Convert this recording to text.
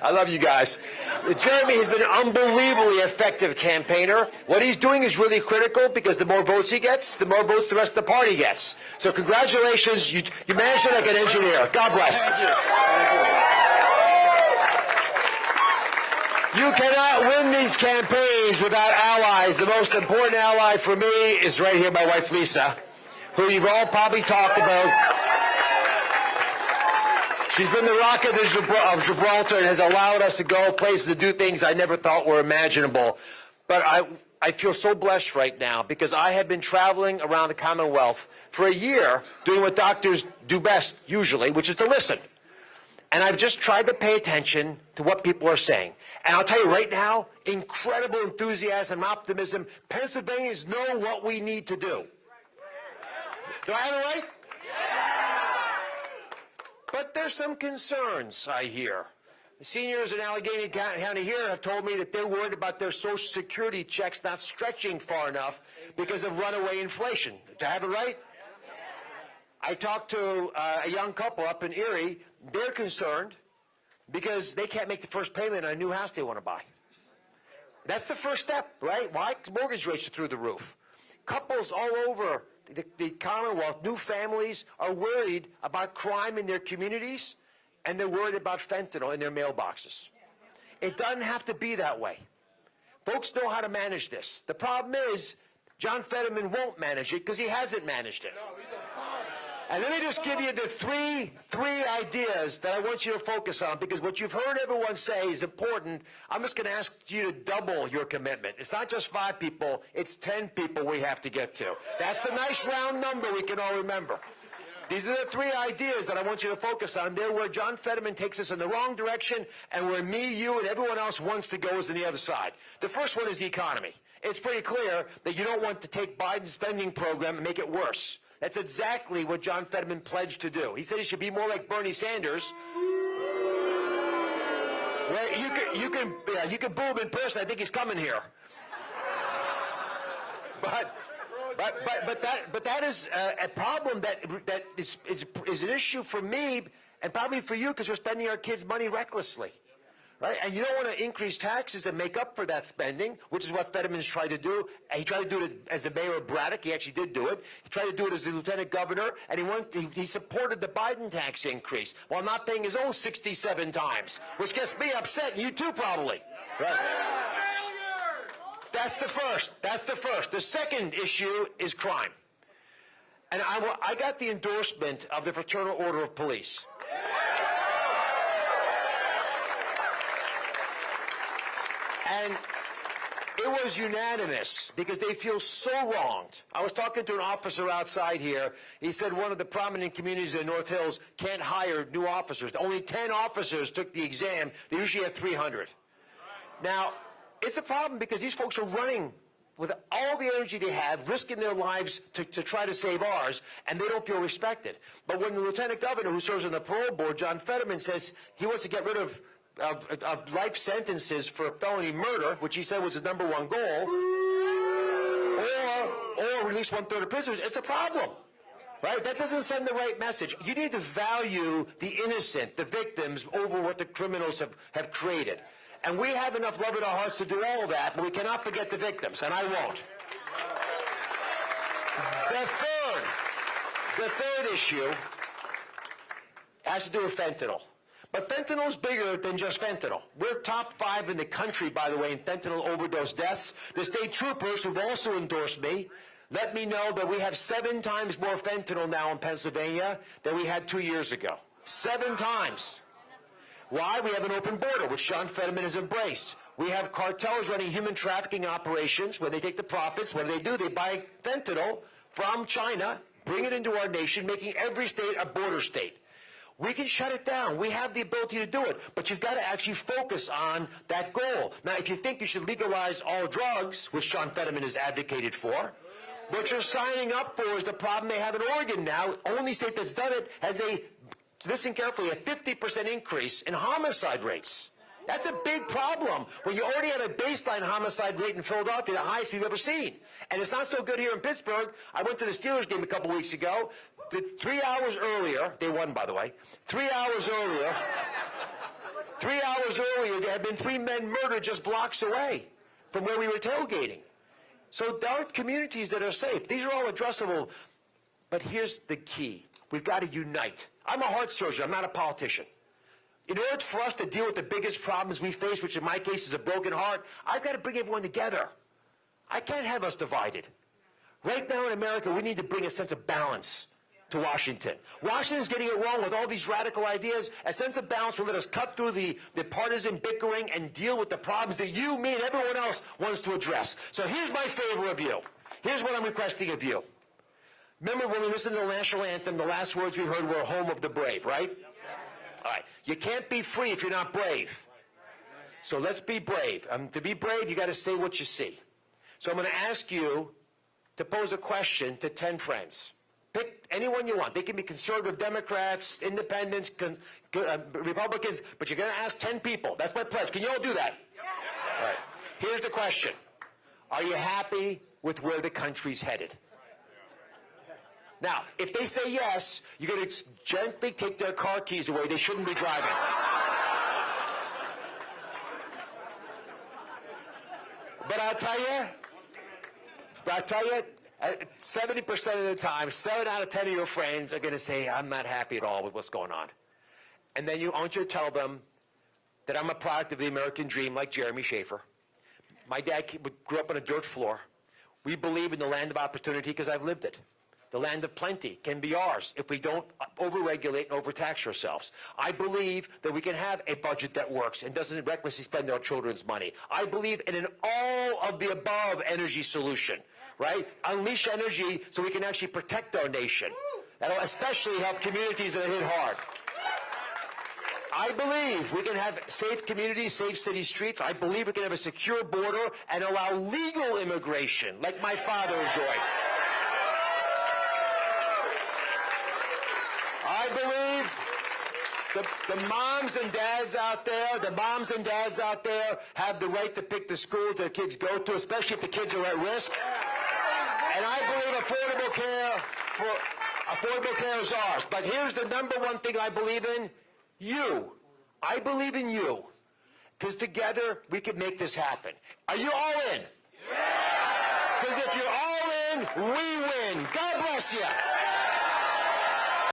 I love you guys. Jeremy has been an unbelievably effective campaigner. What he's doing is really critical because the more votes he gets, the more votes the rest of the party gets. So congratulations, you managed it like an engineer. God bless. Thank you. You cannot win these campaigns without allies. The most important ally for me is right here, my wife Lisa, who you've all probably talked about. She's been the rock of Gibraltar and has allowed us to go places to do things I never thought were imaginable. But I feel so blessed right now because I have been traveling around the Commonwealth for a year doing what doctors do best usually, which is to listen. And I've just tried to pay attention to what people are saying. And I'll tell you right now, incredible enthusiasm and optimism. Pennsylvanians know what we need to do. Do I have it right? But there's some concerns I hear. The seniors in Allegheny County here have told me that they're worried about their Social Security checks not stretching far enough because of runaway inflation. Do I have it right? I talked to a young couple up in Erie. They're concerned because they can't make the first payment on a new house they want to buy. That's the first step, right? Why? Mortgage rates are through the roof. Couples all over the Commonwealth, new families, are worried about crime in their communities, and they're worried about fentanyl in their mailboxes. It doesn't have to be that way. Folks know how to manage this. The problem is, John Fetterman won't manage it because he hasn't managed it. And let me just give you the three ideas that I want you to focus on, because what you've heard everyone say is important. I'm just going to ask you to double your commitment. It's not just 5 people, it's 10 people we have to get to. That's a nice round number we can all remember. These are the 3 ideas that I want you to focus on. They're where John Fetterman takes us in the wrong direction, and where me, you, and everyone else wants to go is on the other side. The first one is the economy. It's pretty clear that you don't want to take Biden's spending program and make it worse. That's exactly what John Fetterman pledged to do. He said he should be more like Bernie Sanders. Well, you can boo him in person. I think he's coming here. But that is a problem that is an issue for me and probably for you, because we're spending our kids' money recklessly. Right? And you don't want to increase taxes to make up for that spending, which is what Fetterman's tried to do. He tried to do it as the mayor of Braddock. He actually did do it. He tried to do it as the lieutenant governor, and he supported the Biden tax increase while not paying his own 67 times, which gets me upset, and you too probably. Right? That's the first. The second issue is crime. And I got the endorsement of the Fraternal Order of Police. And it was unanimous because they feel so wronged. I was talking to an officer outside here. He said one of the prominent communities in North Hills can't hire new officers. Only 10 officers took the exam. They usually have 300. Now, it's a problem because these folks are running with all the energy they have, risking their lives to try to save ours, and they don't feel respected. But when the lieutenant governor, who serves on the parole board, John Fetterman, says he wants to get rid of life sentences for felony murder, which he said was his #1 goal, or release 1/3 of prisoners, it's a problem. Right? That doesn't send the right message. You need to value the innocent, the victims, over what the criminals have created. And we have enough love in our hearts to do all of that, but we cannot forget the victims, and I won't. The third issue has to do with fentanyl. But fentanyl is bigger than just fentanyl. We're top 5 in the country, by the way, in fentanyl overdose deaths. The state troopers, who've also endorsed me, let me know that we have 7 times more fentanyl now in Pennsylvania than we had 2 years ago. 7 times. Why? We have an open border, which John Fetterman has embraced. We have cartels running human trafficking operations where they take the profits. What do? They buy fentanyl from China, bring it into our nation, making every state a border state. We can shut it down. We have the ability to do it. But you've got to actually focus on that goal. Now, if you think you should legalize all drugs, which John Fetterman has advocated for, what you're signing up for is the problem they have in Oregon now. Only state that's done it has listen carefully, a 50% increase in homicide rates. That's a big problem. When you already have a baseline homicide rate in Philadelphia, the highest we've ever seen. And it's not so good here in Pittsburgh. I went to the Steelers game a couple weeks ago. 3 hours earlier, they won, by the way. 3 hours earlier, 3 hours earlier, there had been 3 men murdered just blocks away from where we were tailgating. So there are communities that are safe. These are all addressable. But here's the key. We've got to unite. I'm a heart surgeon. I'm not a politician. In order for us to deal with the biggest problems we face, which in my case is a broken heart, I've got to bring everyone together. I can't have us divided. Right now in America, we need to bring a sense of balance to Washington. Washington's getting it wrong with all these radical ideas. A sense of balance will let us cut through the partisan bickering and deal with the problems that you, me, and everyone else wants to address. So here's my favor of you. Here's what I'm requesting of you. Remember when we listened to the national anthem, the last words we heard were home of the brave, right? Yes. All right. You can't be free if you're not brave. So let's be brave. To be brave, you got to say what you see. So I'm going to ask you to pose a question to 10 friends. Pick anyone you want. They can be conservative Democrats, independents, Republicans, but you're going to ask 10 people. That's my pledge. Can you all do that? Yes. All right. Here's the question. Are you happy with where the country's headed? Now, if they say yes, you're going to gently take their car keys away. They shouldn't be driving. But I'll tell you, 70% of the time, 7 out of 10 of your friends are going to say, I'm not happy at all with what's going on. And then I want you to tell them that I'm a product of the American dream, like Jeremy Schaefer. My dad grew up on a dirt floor. We believe in the land of opportunity because I've lived it. The land of plenty can be ours if we don't overregulate and overtax ourselves. I believe that we can have a budget that works and doesn't recklessly spend our children's money. I believe in an all of the above energy solution, right? Unleash energy so we can actually protect our nation. That'll especially help communities that are hit hard. I believe we can have safe communities, safe city streets. I believe we can have a secure border and allow legal immigration like my father enjoyed. I believe the moms and dads out there, have the right to pick the schools their kids go to, especially if the kids are at risk. And I believe affordable care is ours. But here's the number one thing I believe in. You. I believe in you. Because together we can make this happen. Are you all in? Because if you're all in, we win. God bless you.